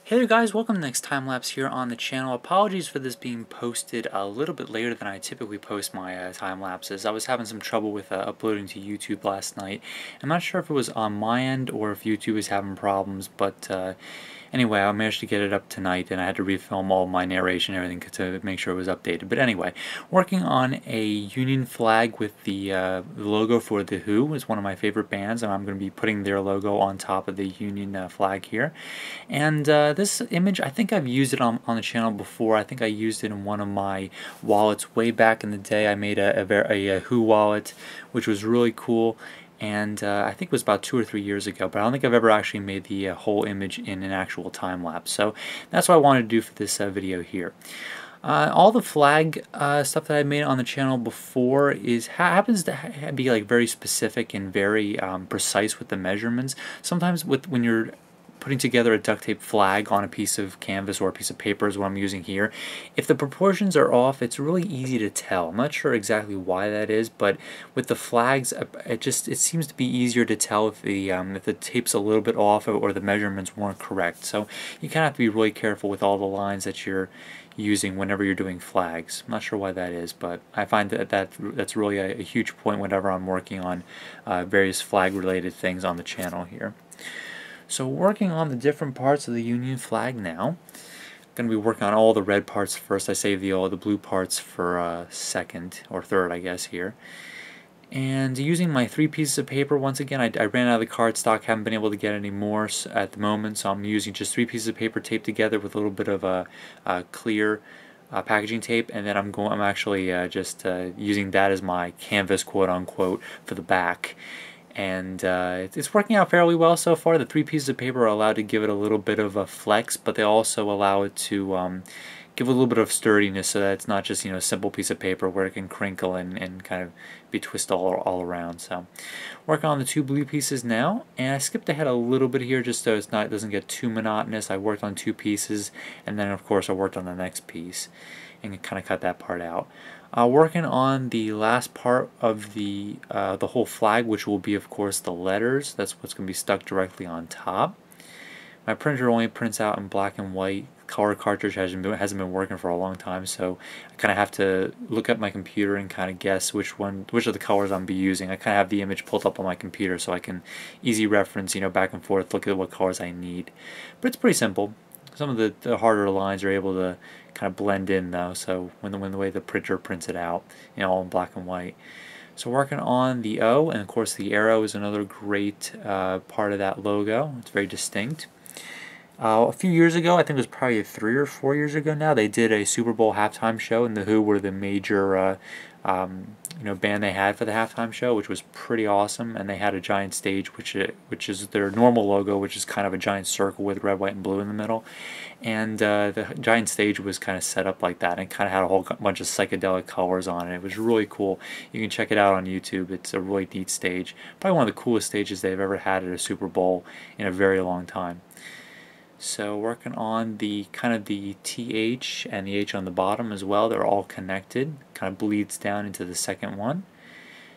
Hey there guys, welcome to the next time lapse here on the channel. Apologies for this being posted a little bit later than I typically post my time lapses. I was having some trouble with uploading to YouTube last night. I'm not sure if it was on my end or if YouTube is having problems, but anyway, I managed to get it up tonight and I had to refilm all my narration and everything to make sure it was updated. But anyway, working on a Union flag with the logo for The Who is one of my favorite bands, and I'm going to be putting their logo on top of the Union flag here. And this image, I think I've used it on the channel before. I think I used it in one of my wallets way back in the day. I made a Who wallet, which was really cool. And I think it was about 2 or 3 years ago, but I don't think I've ever actually made the whole image in an actual time lapse. So that's what I wanted to do for this video here. All the flag stuff that I've made on the channel before happens to be like very specific and very precise with the measurements. Sometimes when you're putting together a duct tape flag on a piece of canvas or a piece of paper is what I'm using here, if the proportions are off, it's really easy to tell. I'm not sure exactly why that is, but with the flags, it seems to be easier to tell if the tape's a little bit off or the measurements weren't correct. So you kind of have to be really careful with all the lines that you're using whenever you're doing flags. I'm not sure why that is, but I find that's really a huge point whenever I'm working on various flag related things on the channel here. So working on the different parts of the Union flag now. I'm going to be working on all the red parts first. I saved all the blue parts for second or third, I guess, here. And using my 3 pieces of paper, once again, I ran out of the cardstock, haven't been able to get any more at the moment, so I'm using just 3 pieces of paper taped together with a little bit of a clear packaging tape, and then I'm actually just using that as my canvas, quote unquote, for the back. And it's working out fairly well so far. The 3 pieces of paper are allowed to give it a little bit of a flex, but they also allow it to give a little bit of sturdiness, so that it's not just a simple piece of paper where it can crinkle and kind of be twisted all around. So working on the 2 blue pieces now, and I skipped ahead a little bit here just so it doesn't get too monotonous. I worked on 2 pieces, and then of course I worked on the next piece and kind of cut that part out. Working on the last part of the whole flag, which will be, of course, the letters. That's what's going to be stuck directly on top. My printer only prints out in black and white. Color cartridge hasn't been working for a long time, so I kind of have to look at my computer and kind of guess which of the colors I'm be using. I kind of have the image pulled up on my computer so I can easy reference, back and forth, look at what colors I need. But it's pretty simple. Some of the harder lines are able to kind of blend in though, so when the way the printer prints it out, all in black and white. So working on the O, and of course the arrow is another great part of that logo. It's very distinct. A few years ago, I think it was probably 3 or 4 years ago now, they did a Super Bowl halftime show, and The Who were the major band they had for the halftime show, which was pretty awesome. And they had a giant stage, which is their normal logo, which is kind of a giant circle with red, white, and blue in the middle. And the giant stage was kind of set up like that, and kind of had a whole bunch of psychedelic colors on it. It was really cool. You can check it out on YouTube. It's a really neat stage. Probably one of the coolest stages they've ever had at a Super Bowl in a very long time. So working on the kind of the TH and the H on the bottom as well. They're all connected. Kind of bleeds down into the second one.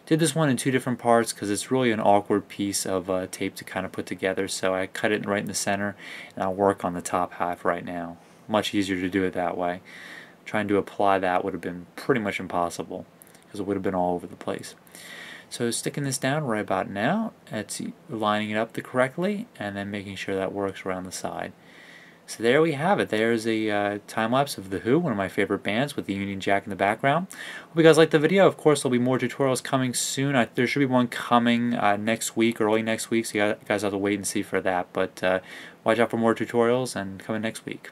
Did this one in 2 different parts because it's really an awkward piece of tape to kind of put together. So I cut it right in the center, and I'll work on the top half right now. Much easier to do it that way. Trying to apply that would have been pretty much impossible because it would have been all over the place. So sticking this down right about now, it's lining it up correctly, and then making sure that works around the side. So there we have it. There's a time-lapse of The Who, one of my favorite bands, with the Union Jack in the background. Hope you guys liked the video. Of course, there'll be more tutorials coming soon. There should be one coming next week, early next week, so you guys have to wait and see for that. But watch out for more tutorials, and coming next week.